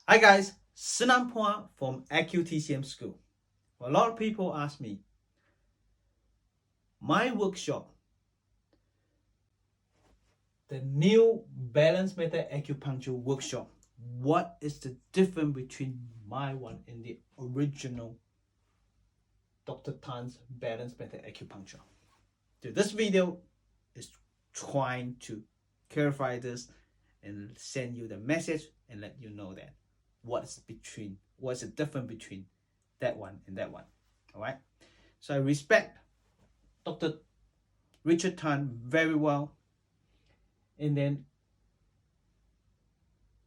Hi guys, Szenan-Balance from AcuTCM School. A lot of people ask me, my workshop, the new Balance Method Acupuncture workshop, what is the difference between my one and the original Dr. Tan's Balance Method Acupuncture? So this video is trying to clarify this and send you the message and let you know that what's the difference between that one and that one. All right, so I respect Dr. Richard Tan very well, and then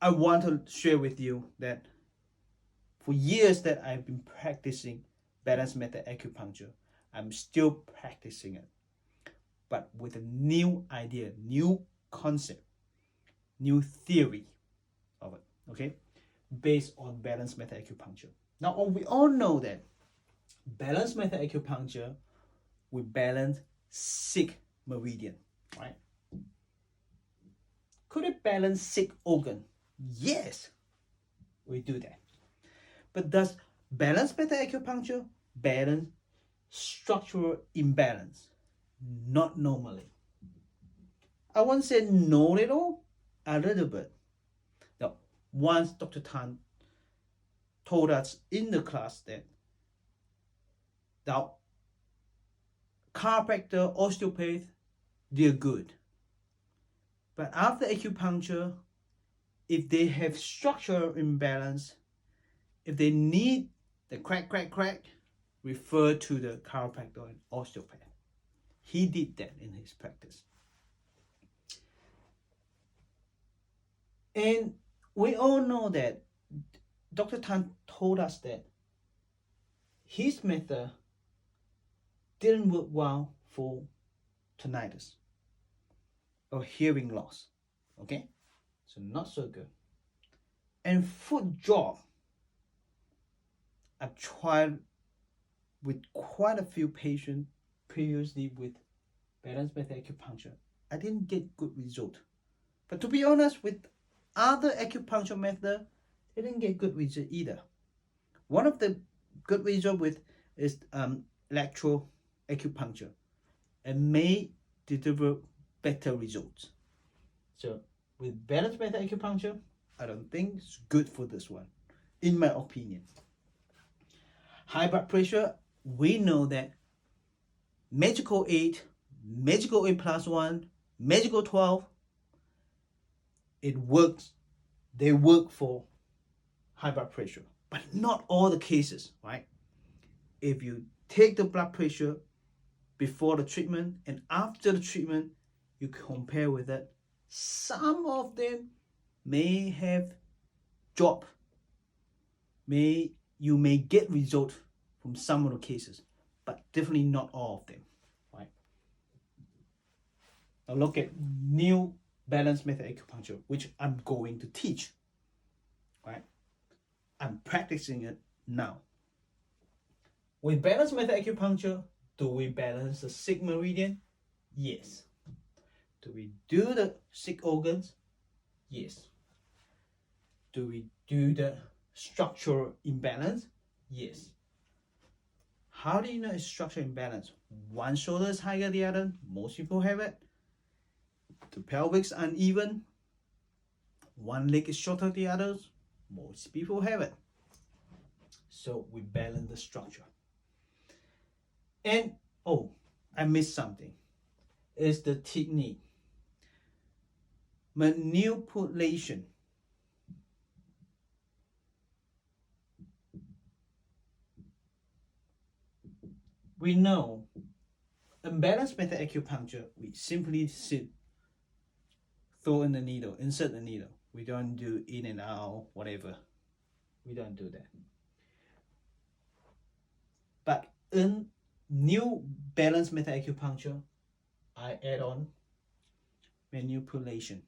I want to share with you that for years that I've been practicing Balance Method Acupuncture, I'm still practicing it, but with a new idea, new concept, new theory of it, okay, based on Balance Method Acupuncture. Now, we all know that Balance Method Acupuncture will balance 6 meridian, right? Could it balance 6 organ? Yes, we do that. But does Balance Method Acupuncture balance structural imbalance? Not normally. I won't say not at all, a little bit. Now, once Dr. Tan told us in the class that now chiropractor, osteopath, they're good. But after acupuncture, if they have structural imbalance, if they need the crack, refer to the chiropractor and osteopath. He did that in his practice. And we all know that Dr. Tan told us that his method didn't work well for tinnitus or hearing loss. Okay? So not so good. And foot job, I've tried with quite a few patients previously with Balance Method Acupuncture. I didn't get good result. But to be honest, with other acupuncture method, I didn't get good result either. One of the good result with is electro acupuncture and may deliver better results. So with Balance Method Acupuncture, I don't think it's good for this one, in my opinion. High blood pressure, we know that Magical 8, Magical 8 plus 1, Magical 12, it works. They work for high blood pressure, but not all the cases, right? If you take the blood pressure before the treatment and after the treatment, you compare with it, some of them may have dropped. You may get result from some of the cases, but definitely not all of them, right? Now look at new Balance Method Acupuncture, which I'm going to teach, right? I'm practicing it now. With Balance Method Acupuncture, do we balance the 6 meridian? Yes. Do we do the 6 organs? Yes. Do we do the structural imbalance? Yes. How do you know it's structural imbalance? One shoulder is higher than the other. Most people have it. The pelvis uneven. One leg is shorter than the others. Most people have it. So we balance the structure. And oh, I missed something. It's the technique. Manipulation. We know in Balance Method Acupuncture, we simply sit, throw in the needle, insert the needle. We don't do in and out, whatever. We don't do that. But in new Balance Method Acupuncture, I add on manipulation,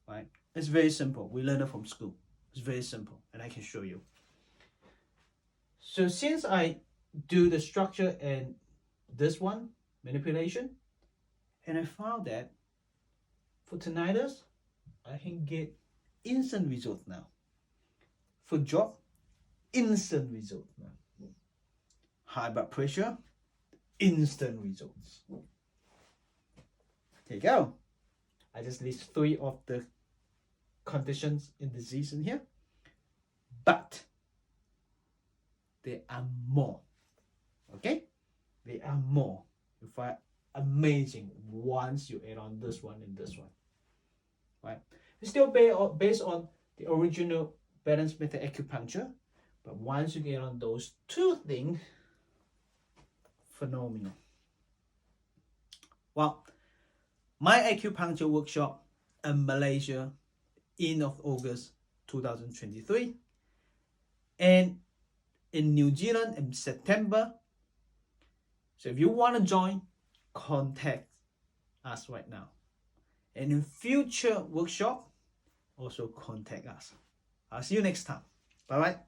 right? It's very simple. We learn it from school. It's very simple, and I can show you. So since I do the structure and this one, manipulation, and I found that for tinnitus, I can get instant results now. foot drop, instant result. High blood pressure, instant results. There you go. I just list 3 of the conditions in disease in here, but there are more. Okay, there are more. You find amazing once you add on this one and this one. Right? It's still based on the original balance method acupuncture, but once you get on those 2 things, phenomenal. Well, my acupuncture workshop in Malaysia, end of August 2023, and in New Zealand in September. So if you want to join, contact us right now. And in future workshop, also contact us. I'll see you next time. Bye bye.